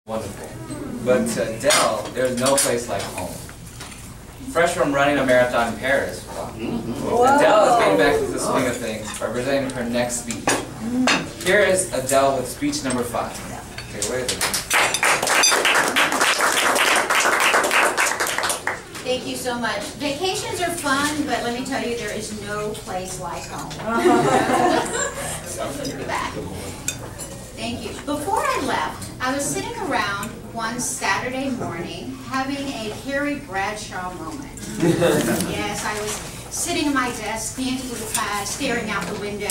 Wonderful. But to Adele, there's no place like home. Fresh from running a marathon in Paris, Adele is getting back into the swing of things, representing her next speech. Here is Adele with speech number 5. Take it away, Adele. Thank you so much. Vacations are fun, but let me tell you, there is no place like home. Back. Thank you. Before I left, I was sitting around one Saturday morning having a Carrie Bradshaw moment. Yes, I was sitting at my desk, scantily clad, staring out the window.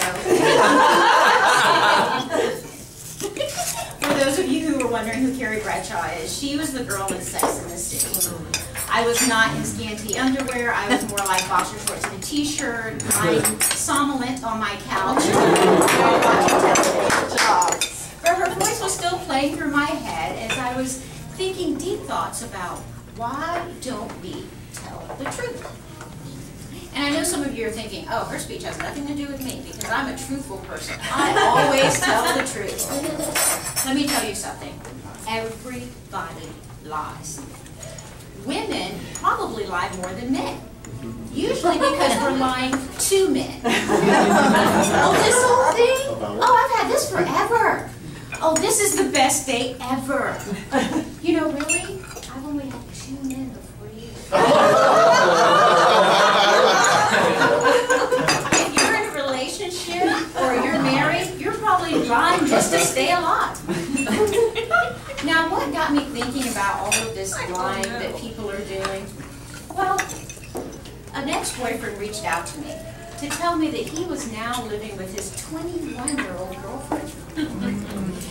For those of you who are wondering who Carrie Bradshaw is, she was the girl in Sex and the City. I was not in scanty underwear. I was more like boxer shorts and a t-shirt, lying somnolent on my couch, watching television. But her voice was still playing through my head as I was thinking deep thoughts about why don't we tell the truth? And I know some of you are thinking, oh, her speech has nothing to do with me because I'm a truthful person. I always tell the truth. Let me tell you something. Everybody lies. Women probably lie more than men. Usually because we're lying to men. Oh, this whole thing? Oh, I've had this forever. Oh, this is the best date ever. You know, really? I've only had 2 men before you. If you're in a relationship or you're married, you're probably lying just to stay alive. Now, what got me thinking about all of this lying that people are doing? Well, an ex-boyfriend reached out to me to tell me that he was now living with his 21-year-old girlfriend.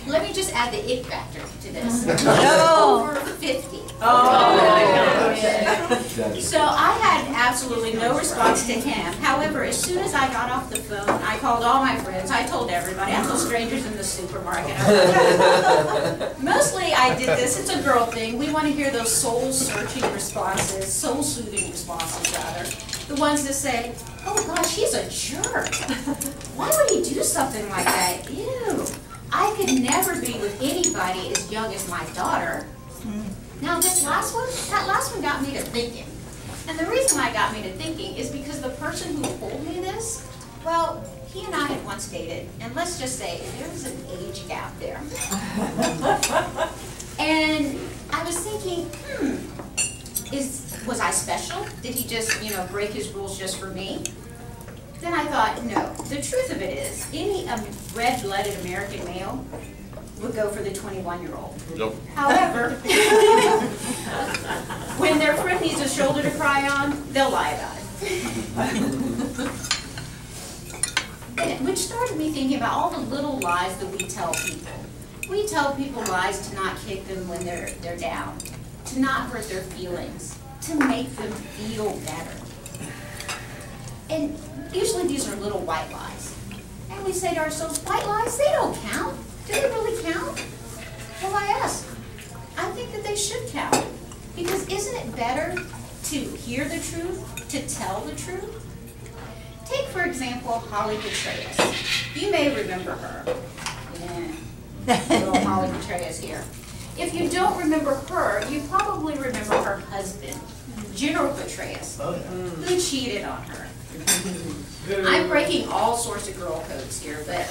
Let me just add the it factor to this. He's over 50. So I had absolutely no response to him. However, as soon as I got off the phone, I called all my friends. I told everybody. I told strangers in the supermarket. Mostly I did this. It's a girl thing. We want to hear those soul-searching responses, soul-soothing responses, rather. The ones that say, oh gosh, he's a jerk. Why would he do something like that? Ew. I could never be with anybody as young as my daughter. Now that last one got me to thinking. And the reason why it got me to thinking is because the person who told me this, well, he and I had once dated, and let's just say there was an age gap there. And I was thinking, was I special? Did he just, break his rules just for me? Then I thought, no. The truth of it is, any red-blooded American male would go for the 21-year-old. Yep. However, when their friend needs a shoulder to cry on, they'll lie about it. Which started me thinking about all the little lies that we tell people. We tell people lies to not kick them when they're down, to not hurt their feelings, to make them feel better. And usually these are little white lies. And we say to ourselves, white lies, they don't count. Do they really count? Well, I ask. I think that they should count. Because isn't it better to hear the truth, to tell the truth? Take, for example, Holly Petraeus. You may remember her. Yeah, little Holly Petraeus here. If you don't remember her, you probably remember her husband, General Petraeus, who cheated on her. I'm breaking all sorts of girl codes here, but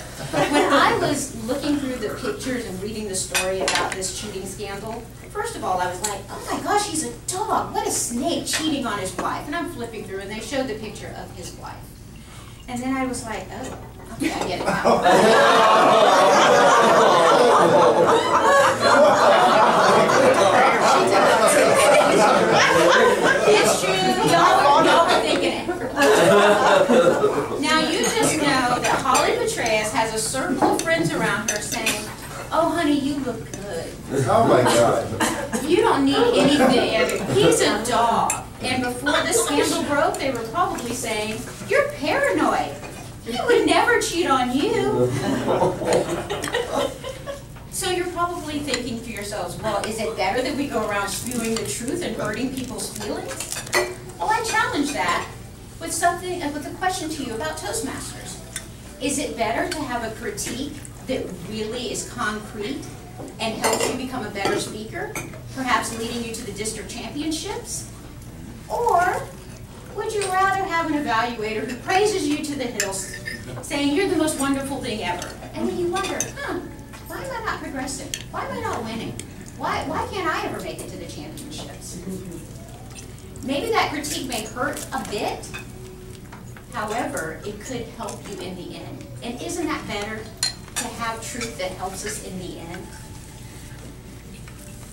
when I was looking through the pictures and reading the story about this cheating scandal, first of all, I was like, oh my gosh, he's a dog. What a snake cheating on his wife. And I'm flipping through, and they showed the picture of his wife. And then I was like, oh, okay, I get it now. It's true. Y'all were thinking it. Now you just know that Holly Petraeus has a circle of friends around her saying, oh honey, you look good. Oh my God. You don't need anything. He's a dog. And before this scandal broke, they were probably saying, you're paranoid. He would never cheat on you. So you're probably thinking to yourselves, well, is it better that we go around spewing the truth and hurting people's feelings? Well, I challenge that with a question to you about Toastmasters. Is it better to have a critique that really is concrete and helps you become a better speaker, perhaps leading you to the district championships? Or would you rather have an evaluator who praises you to the hills, saying you're the most wonderful thing ever? And then you wonder, why am I not progressing? Why am I not winning? Why can't I ever make it to the championships? Maybe that critique may hurt a bit. However, it could help you in the end. And isn't that better, to have truth that helps us in the end?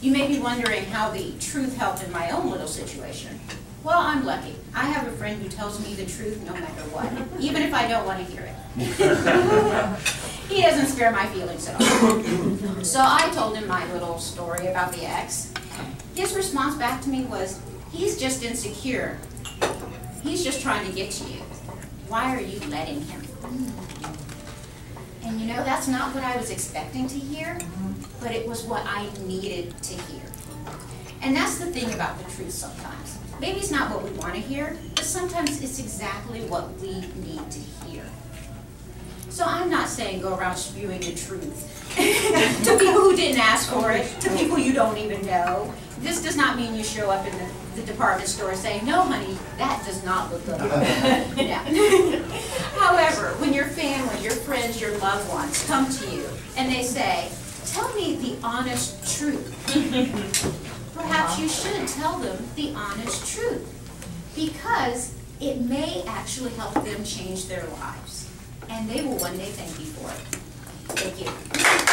You may be wondering how the truth helped in my own little situation. Well, I'm lucky. I have a friend who tells me the truth no matter what, even if I don't want to hear it. He doesn't spare my feelings at all. So I told him my little story about the ex. His response back to me was, he's just insecure. He's just trying to get to you. Why are you letting him? And you know, that's not what I was expecting to hear, but it was what I needed to hear. And that's the thing about the truth sometimes. Maybe it's not what we want to hear, but sometimes it's exactly what we need to hear. So I'm not saying go around spewing the truth to people who didn't ask for it, to people you don't even know. This does not mean you show up in the department store saying, no, honey, that does not look good. However, when your family, your friends, your loved ones come to you and they say, tell me the honest truth, perhaps you should tell them the honest truth, because it may actually help them change their lives. And they will one day thank you for it. Thank you.